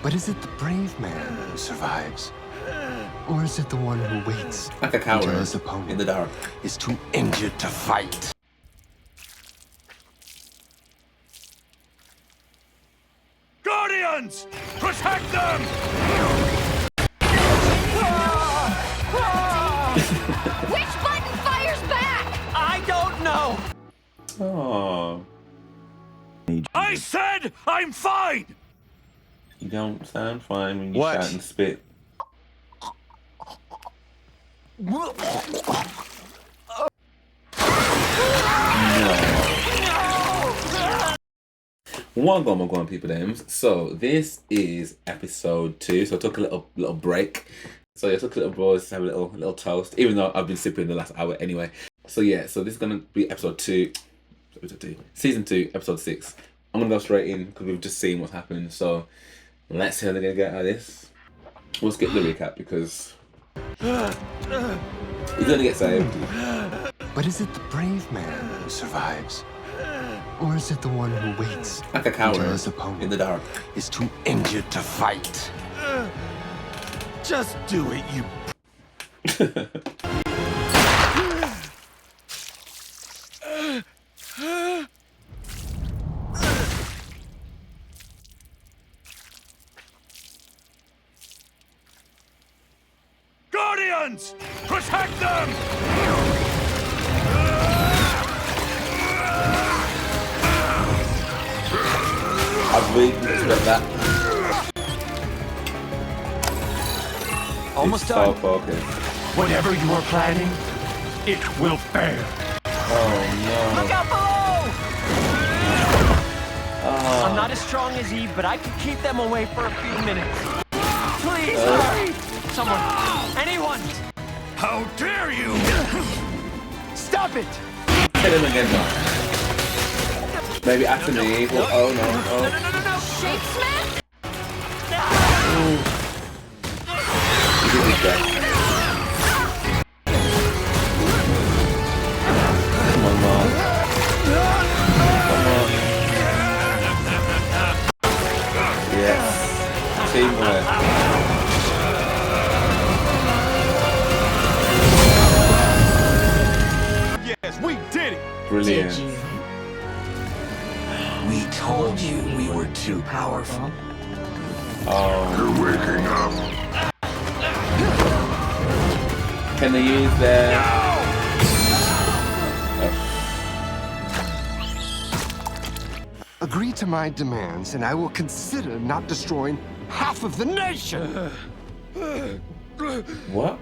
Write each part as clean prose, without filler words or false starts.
But is it the brave man who survives? Or is it the one who waits Like a coward until his opponent in the dark. is too injured to fight? Guardians! Protect them! Which button fires back? I don't know! Oh, I said I'm fine! you don't sound fine when you What? shout and spit. One go on people names. So this is episode 2. So I took a little break. So yeah, I took a little pause to have a little toast. Even though I've been sipping the last hour anyway. So yeah, so this is gonna be episode 2, season 2, episode 6. I'm gonna go straight in because we've just seen what's happening. So let's see how they're gonna get out of this. We'll skip the recap because he's gonna get saved. But is it the brave man who survives? Or is it the one who waits Like a coward until his opponent in the dark. is too injured to fight? Just do it, you... Guardians! Protect them! I really didn't expect that. Almost It's done. so focused. Whatever you are planning, it will fail. Oh Look out below! no. I'm not as strong as Eve, but I can keep them away for a few minutes. Please, hurry! Someone, anyone! How dare you! Stop it! Hit him again, man. Maybe after me. Oh no. Oh. Shape smack? He did his best. Come on, Mom. Come on. Yes. Teamwork. Yes, we did it! Brilliant. We told you we were too powerful. Oh. You're waking up. Can they use their... Agree to my demands, and I will consider not destroying half of the nation. What?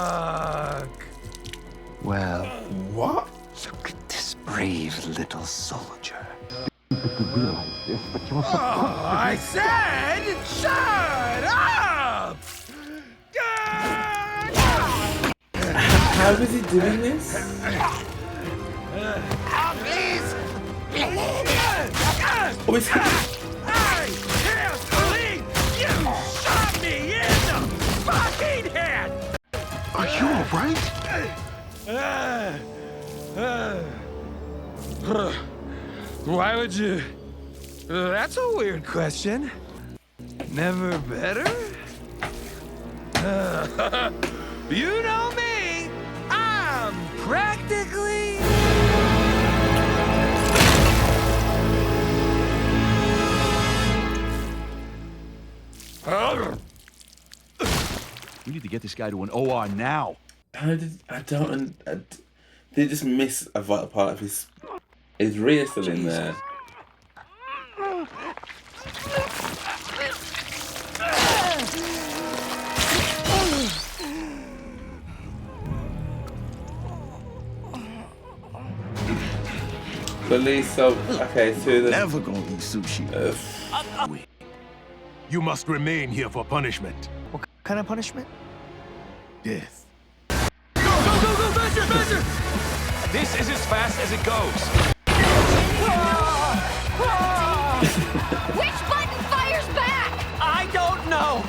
Fuck! Well, What? look at this brave little soldier. I said, shut up! How is he doing this? Oh, it's... I can't believe you shot me in the fucking head! Are you all right? Why would you? That's a weird question. Never better? You know me. I'm practically... We need to get this guy to an OR now. How did... I don't... They just miss a vital part of his... His rear still in there. Police, so... Okay, so the... Never gonna eat sushi. You must remain here for punishment. What kind of punishment? Death. Go, faster, faster! This is as fast as it goes. Which button fires back? I don't know!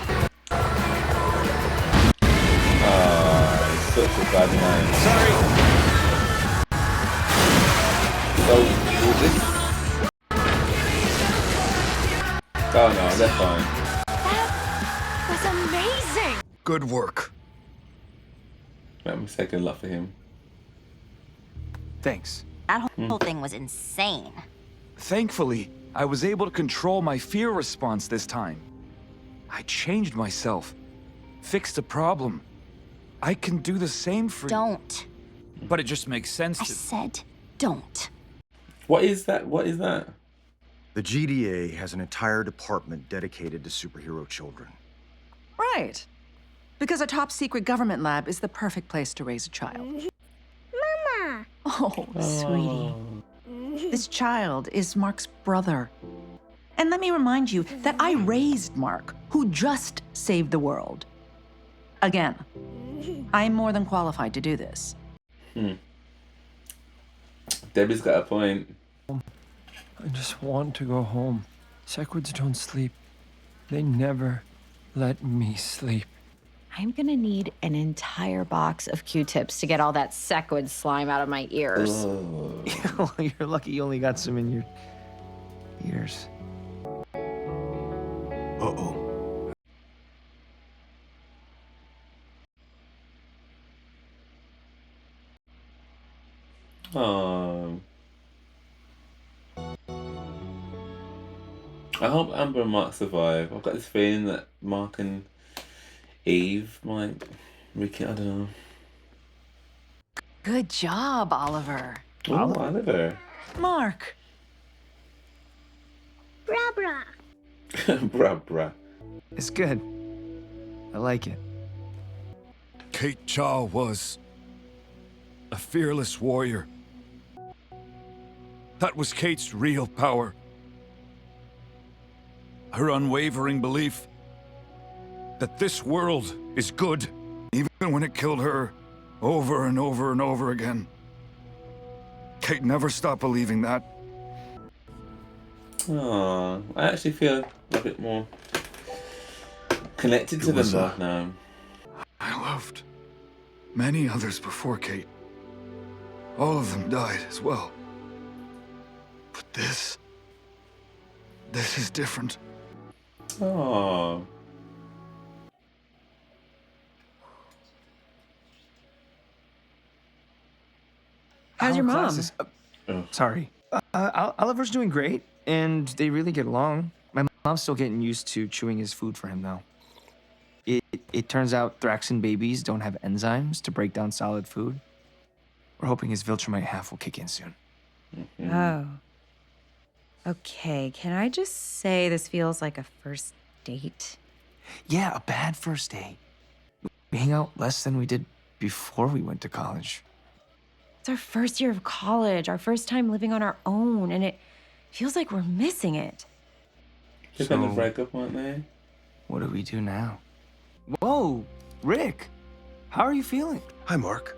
Such a bad man. Sorry. So, will this Oh no, they're fine. That was amazing. Good work. That was taking a lot for him. Thanks. That whole thing was insane. Thankfully, I was able to control my fear response this time. I changed myself, fixed a problem. I can do the same for you. Don't. But it just makes sense I to... said don't. What is that? What is that? The GDA has an entire department dedicated to superhero children. Right. Because a top secret government lab is the perfect place to raise a child. Mama. Oh, sweetie. This child is Mark's brother. And let me remind you that I raised Mark, who just saved the world. Again, I'm more than qualified to do this. Debbie's got a point. I just want to go home. Sequids don't sleep. They never let me sleep. I'm gonna need an entire box of Q-tips to get all that sequid slime out of my ears. Well, you're lucky you only got some in your ears. Uh-oh. I hope Amber and Mark survive. I've got this feeling that Mark and Eve might I don't know. Good job, Oliver. Oh, Oliver. Mark. Bra bra. Bruh. It's good. I like it. Kate Chaw was a fearless warrior. That was Kate's real power. Her unwavering belief that this world is good, even when it killed her over and over and over again. Kate never stopped believing that. Oh, I actually feel a bit more connected to them both now. I loved many others before Kate. All of them died as well. But this is different. Oh. How's your mom? Sorry. Oliver's doing great, and they really get along. My mom's still getting used to chewing his food for him, though. It turns out Thraxan babies don't have enzymes to break down solid food. We're hoping his Viltrumite half will kick in soon. Oh. Okay, can I just say this feels like a first date? Yeah, a bad first date. We hang out less than we did before we went to college. It's our first year of college, our first time living on our own, and it feels like we're missing it. They're gonna break up, aren't they? What do we do now? Whoa, Rick, how are you feeling? Hi, Mark.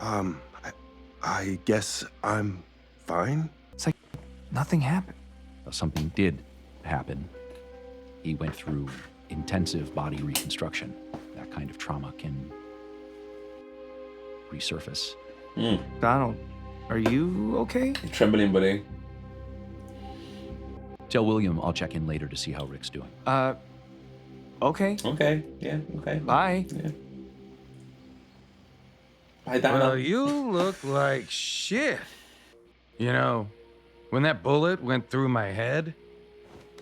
I guess I'm fine. It's like nothing happened. Something did happen. He went through intensive body reconstruction. That kind of trauma can resurface. Donald, are you okay? You're trembling, buddy. Tell William I'll check in later to see how Rick's doing. Okay. Okay, yeah, okay. Bye. Yeah. Bye, Donald. Well, you look like shit. You know, when that bullet went through my head,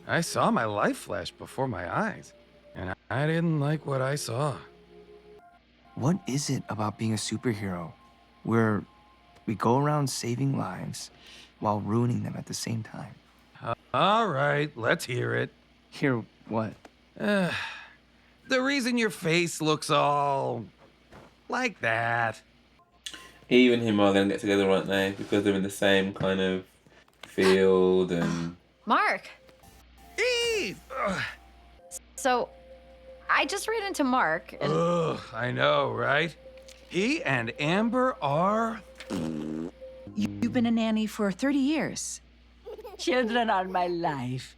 I saw my life flash before my eyes, and I didn't like what I saw. What is it about being a superhero where we go around saving lives while ruining them at the same time? All right, let's hear it. Hear what? The reason your face looks all like that. Eve and him are gonna get together, aren't they? Because they're in the same kind of field and... Mark. Eve! So, I just ran into Mark and... Ugh, I know, right? He and Amber are... You've been a nanny for 30 years. Children are my life.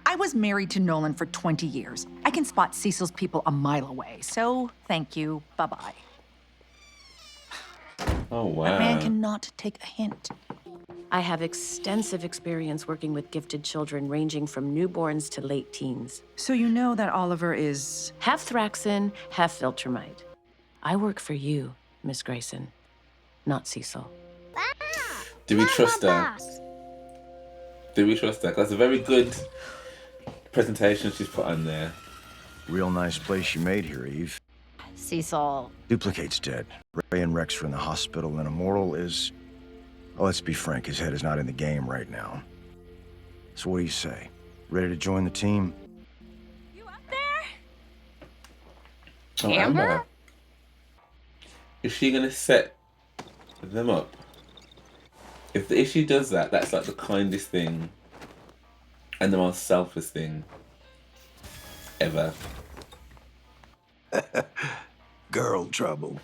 I was married to Nolan for 20 years. I can spot Cecil's people a mile away, so thank you. Bye-bye. Oh, wow. A man cannot take a hint. I have extensive experience working with gifted children ranging from newborns to late teens. So you know that Oliver is... Half Thraxan, half Viltrumite. I work for you, Miss Grayson, not Cecil. Do we trust her? Do we trust her? 'Cause that's a very good presentation she's put on there. Real nice place you made here, Eve. Cecil. Duplicate's dead. Ray and Rex are in the hospital, and Immortal is... Well, let's be frank, his head is not in the game right now. So what do you say? Ready to join the team? Oh, Amber? Is she gonna set them up? If she does that, that's like the kindest thing and the most selfless thing ever. Girl trouble.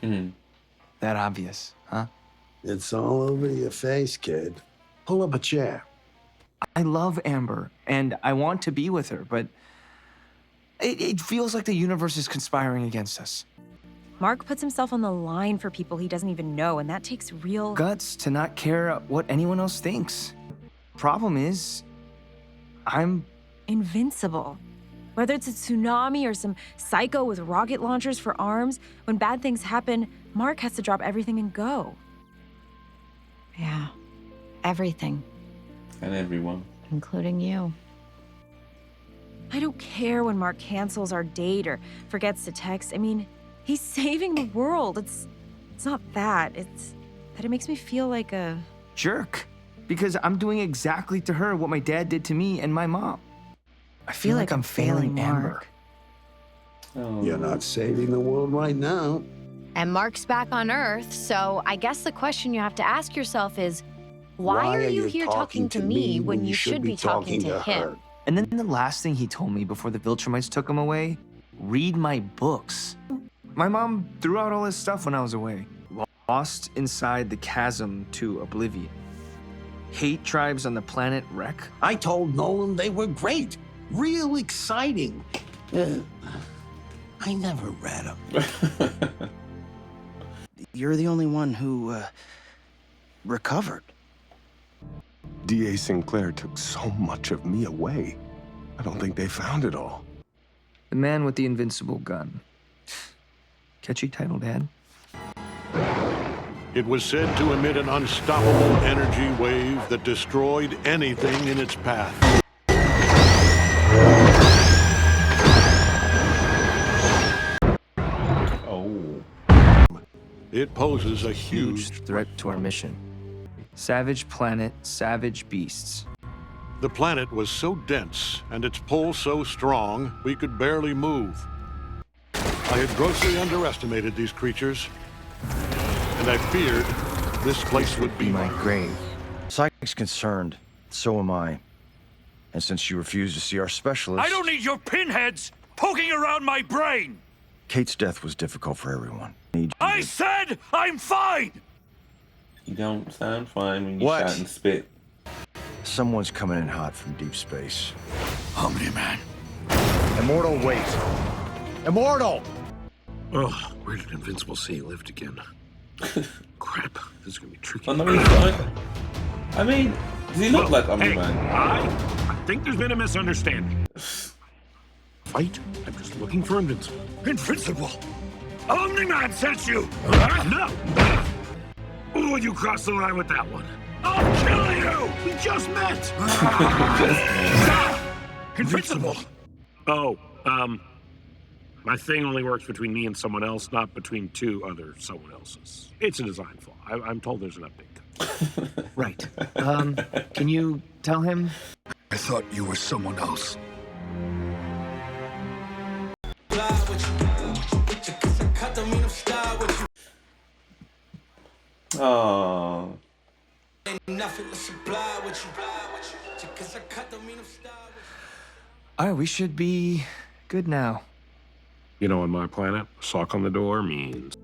That obvious, huh? It's all over your face, kid. Pull up a chair. I love Amber, and I want to be with her, but it feels like the universe is conspiring against us. Mark puts himself on the line for people he doesn't even know, and that takes real Guts to not care what anyone else thinks. Problem is, I'm invincible. Whether it's a tsunami or some psycho with rocket launchers for arms, when bad things happen, Mark has to drop everything and go. Yeah. Everything. And everyone. Including you. I don't care when Mark cancels our date or forgets to text. I mean, he's saving the world. It's not that. It's that it makes me feel like a jerk. Because I'm doing exactly to her what my dad did to me and my mom. I feel like I'm failing Amber. You're not saving the world right now. And Mark's back on Earth, so I guess the question you have to ask yourself is, why are you here talking to me when you should be talking to him? And then the last thing he told me before the Viltrumites took him away, read my books. My mom threw out all his stuff when I was away. Lost inside the chasm to oblivion. Hate tribes on the planet Wreck. I told Nolan they were great. Real exciting. I never read them. You're the only one who, recovered. D.A. Sinclair took so much of me away. I don't think they found it all. The man with the invincible gun. Catchy title, Dad. It was said to emit an unstoppable energy wave that destroyed anything in its path. It poses a huge threat to our mission. Savage planet, savage beasts. The planet was so dense and its pull so strong, we could barely move. I had grossly underestimated these creatures, and I feared this place would be my grave. Psychic's concerned. So am I. And since you refuse to see our specialist... I don't need your pinheads poking around my brain! Kate's death was difficult for everyone. I said I'm fine! You don't sound fine when you What? shout and spit. Someone's coming in hot from deep space. Omni-Man. Immortal, wait. Immortal! Oh, where did Invincible say he lived again? Crap, this is gonna be tricky. Oh, no, he's fine. I mean, does he look like Omni-Man? Hey, I think there's been a misunderstanding. Fight? I'm just looking for Invincible. Invincible! Omni-Man sent you! No! Oh, you crossed the line with that one. I'll kill you! We just met! Stop! Invincible! Oh, my thing only works between me and someone else, not between two other someone else's. It's a design flaw. I'm told there's an update. Right. Can you tell him? I thought you were someone else. Oh. All right, we should be good now. You know, on my planet, a sock on the door means...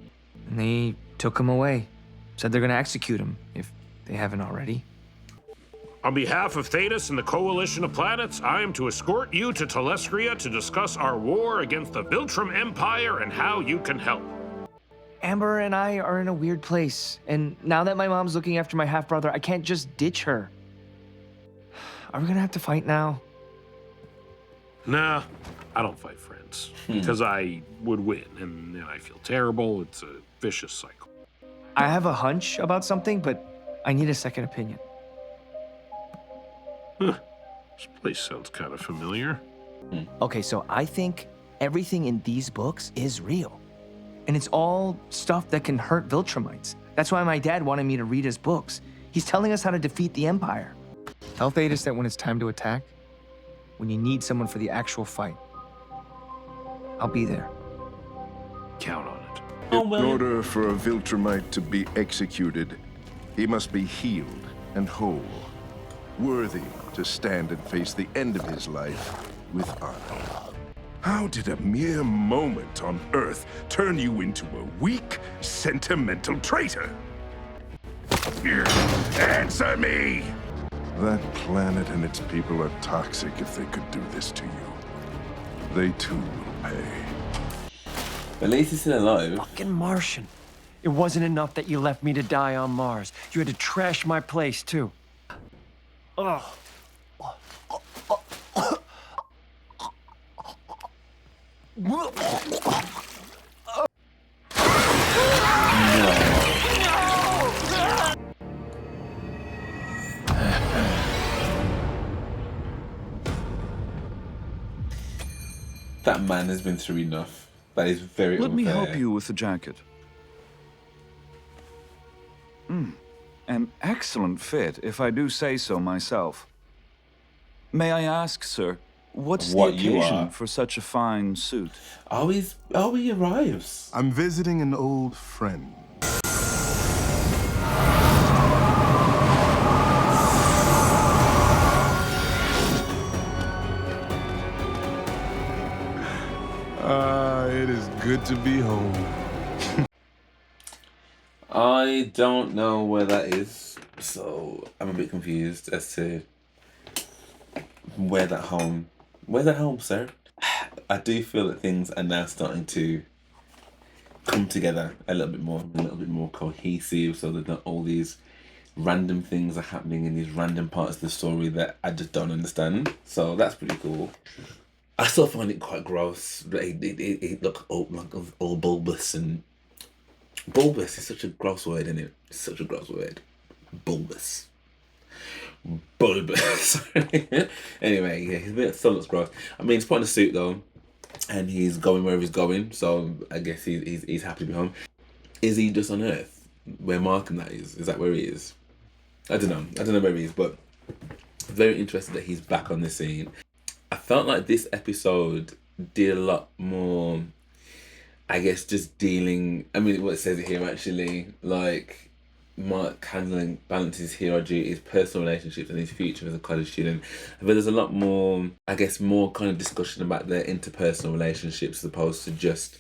And they took him away. Said they're gonna execute him, if they haven't already. On behalf of Thetis and the Coalition of Planets, I am to escort you to Telestria to discuss our war against the Viltrum Empire and how you can help. Amber and I are in a weird place, and now that my mom's looking after my half-brother, I can't just ditch her. Are we gonna have to fight now? Nah, I don't fight friends because I would win, and then I feel terrible. It's a vicious cycle. I have a hunch about something, but I need a second opinion. Huh. This place sounds kind of familiar. Okay, so I think everything in these books is real. And it's all stuff that can hurt Viltrumites. That's why my dad wanted me to read his books. He's telling us how to defeat the Empire. Tell Thetis that when it's time to attack, when you need someone for the actual fight, I'll be there. Count on it. In order for a Viltrumite to be executed, he must be healed and whole, worthy to stand and face the end of his life with honor. How did a mere moment on Earth turn you into a weak, sentimental traitor? Answer me! That planet and its people are toxic if they could do this to you. They too will pay. At least he's still alive. Fucking Martian. It wasn't enough that you left me to die on Mars. You had to trash my place, too. Ugh. That man has been through enough. That is very Let me unfair. help you with the jacket. An excellent fit, if I do say so myself. May I ask, sir, what's What the you occasion are? for such a fine suit? He arrives. I'm visiting an old friend. It is good to be home. I don't know where that is, so I'm a bit confused as to where's that home, sir? I do feel that things are now starting to come together a little bit more cohesive, so that not all these random things are happening in these random parts of the story that I just don't understand. So that's pretty cool. I still find it quite gross. It look all bulbous, and bulbous is such a gross word, isn't it? It's such a gross word. Bulbous. Anyway, yeah, he still looks gross. I mean, he's put on a suit though, and he's going wherever he's going. So I guess he's happy to be home. Is he just on Earth, where Mark and that is? Is that where he is? I don't know where he is, but very interested that he's back on the scene. I felt like this episode did a lot more, I guess, just dealing, I mean, what it says here actually, like, Mark handling balances hero duties, personal relationships, and his future as a college student. But there's a lot more, I guess, more kind of discussion about their interpersonal relationships as opposed to just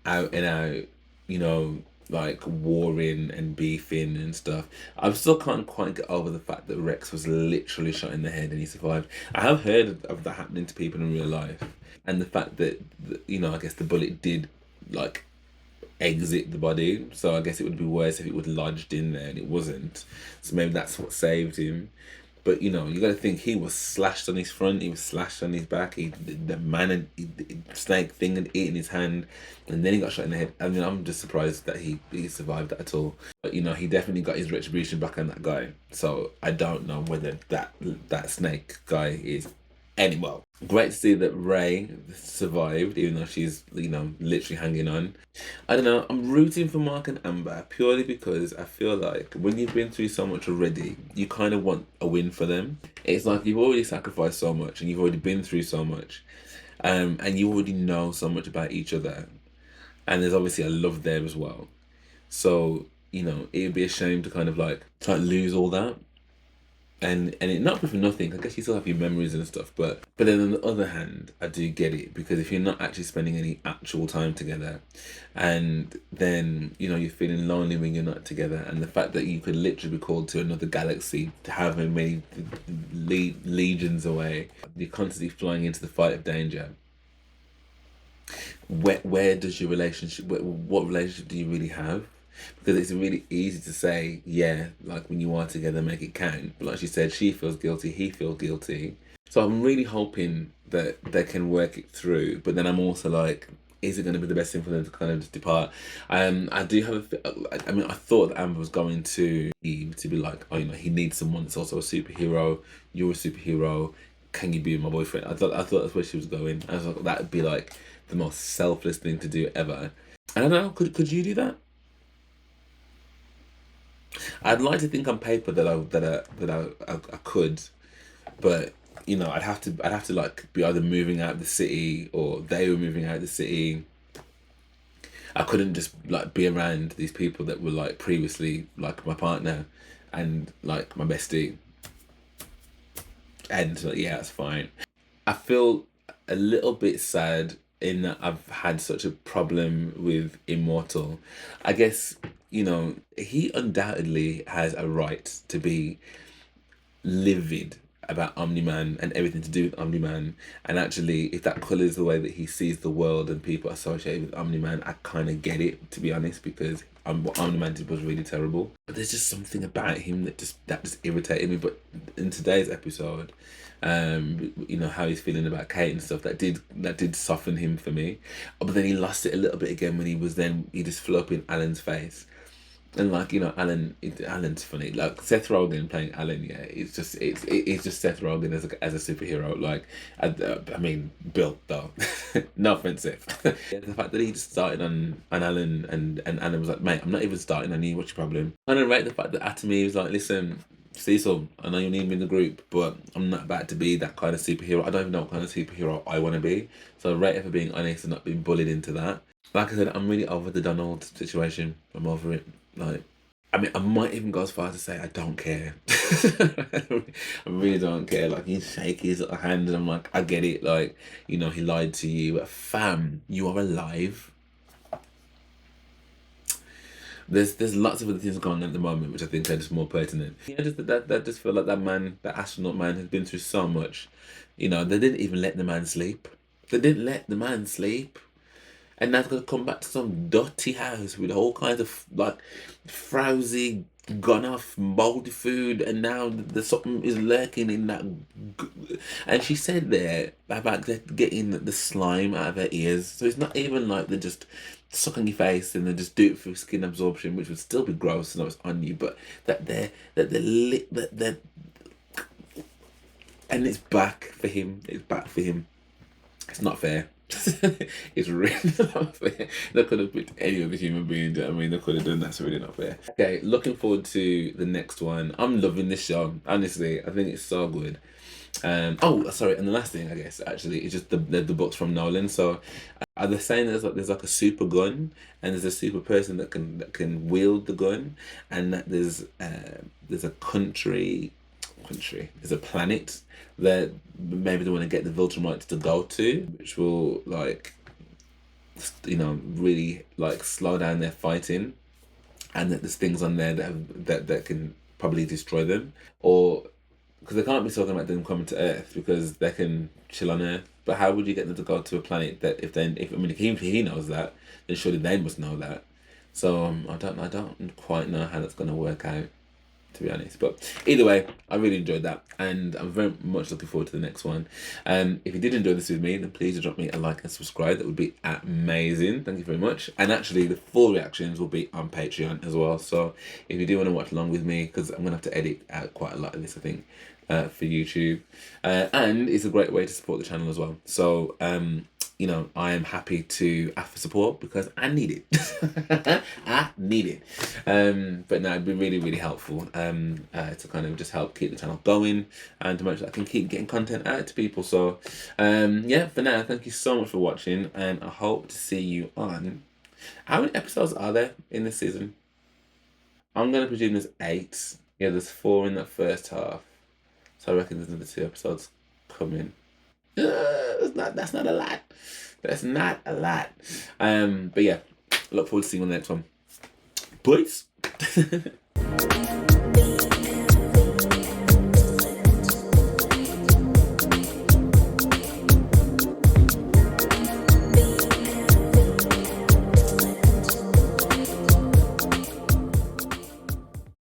out and out, you know, like warring and beefing and stuff. I still can't quite get over the fact that Rex was literally shot in the head and he survived. I have heard of that happening to people in real life, and the fact that, you know, I guess the bullet did like exit the body, so I guess it would be worse if it was lodged in there, and it wasn't. So maybe that's what saved him. But you know, you got to think he was slashed on his front, he was slashed on his back. The snake thing had eaten his hand, and then he got shot in the head. I mean, I'm just surprised that he survived that at all. But you know, he definitely got his retribution back on that guy. So I don't know whether that snake guy is well. Great to see that Ray survived, even though she's, you know, literally hanging on. I don't know, I'm rooting for Mark and Amber purely because I feel like when you've been through so much already, you kind of want a win for them. It's like you've already sacrificed so much and you've already been through so much, and you already know so much about each other. And there's obviously a love there as well. So, you know, it'd be a shame to kind of like try to lose all that. And it not be for nothing. I guess you still have your memories and stuff, but then on the other hand, I do get it, because if you're not actually spending any actual time together, and then, you know, you're feeling lonely when you're not together, and the fact that you could literally be called to another galaxy to have many legions away, you're constantly flying into the fight of danger. where does your relationship, what relationship do you really have? Because it's really easy to say, yeah, like when you are together, make it count. But like she said, she feels guilty, he feels guilty. So I'm really hoping that they can work it through. But then I'm also like, is it going to be the best thing for them to kind of just depart? I do have I mean, I thought that Amber was going to be like, oh, you know, he needs someone that's also a superhero. You're a superhero. Can you be my boyfriend? I thought that's where she was going. I was like, that would be like the most selfless thing to do ever. I don't know. Could you do that? I'd like to think on paper that I could, but you know, I'd have to like be either moving out of the city or they were moving out of the city. I couldn't just like be around these people that were like previously like my partner and like my bestie. And like, yeah, that's fine. I feel a little bit sad in that I've had such a problem with Immortal. I guess, you know, he undoubtedly has a right to be livid about Omni-Man and everything to do with Omni-Man. And actually, if that colours the way that he sees the world and people associated with Omni-Man, I kind of get it, to be honest, because what Omni-Man did was really terrible. But there's just something about him that just irritated me. But in today's episode, you know, how he's feeling about Kate and stuff, that did soften him for me. But then he lost it a little bit again when he just flew up in Alan's face. And like, you know, Alan's funny. Like Seth Rogen playing Alan, yeah, it's just Seth Rogen as a superhero. Like, I mean, built though, no offensive. Yeah, the fact that he just started on Alan and Alan was like, mate, I'm not even starting on you. What's your problem? And I rate the fact that Atomy was like, listen, Cecil, I know you need me in the group, but I'm not about to be that kind of superhero. I don't even know what kind of superhero I want to be. So I rate her for being honest and not being bullied into that. Like I said, I'm really over the Donald situation. I'm over it. Like, I mean, I might even go as far as to say I don't care. I really don't care. Like, he shake his little hand and I'm like, I get it. Like, you know, he lied to you. But fam, you are alive. There's lots of other things going on at the moment which I think are just more pertinent. Yeah, that just feel like that astronaut man has been through so much. You know, they didn't even let the man sleep. They didn't let the man sleep. And now he's going to come back to some dirty house with all kinds of like frowsy, gone off, moldy food, and now there's something is lurking in that. And she said there about getting the slime out of her ears. So it's not even like they're just suck on your face and then just do it for skin absorption, which would still be gross and it's on you, but that they're and it's back for him. It's back for him. It's not fair. It's really not fair. They could have picked any other human being. I mean, they could have done that. That's really not fair. Okay, looking forward to the next one. I'm loving this show. Honestly, I think it's so good. Oh, sorry. And the last thing, I guess, actually, is just the books from Nolan. So, are they saying there's like a super gun and there's a super person that can wield the gun, and that there's a country, there's a planet that maybe they want to get the Viltrumites to go to, which will like, you know, really like slow down their fighting, and that there's things on there that can probably destroy them, or because they can't be talking about them coming to Earth because they can chill on Earth. But how would you get them to go to a planet that if he knows that, then surely they must know that. So I don't quite know how that's going to work out, to be honest. But either way, I really enjoyed that, and I'm very much looking forward to the next one. If you did enjoy this with me, then please drop me a like and subscribe. That would be amazing. Thank you very much. And actually, the full reactions will be on Patreon as well. So if you do want to watch along with me, because I'm going to have to edit out quite a lot of this, I think, for YouTube. And it's a great way to support the channel as well. So, you know, I am happy to ask for support because I need it. I need it. But no, it'd be really, really helpful to kind of just help keep the channel going and to make sure I can keep getting content out to people. So, yeah, for now, thank you so much for watching, and I hope to see you on... How many episodes are there in this season? I'm going to presume there's 8. Yeah, there's 4 in the first half. So I reckon there's another 2 episodes coming. That's not a lot. That's not a lot. But yeah, look forward to seeing you on the next one. Peace.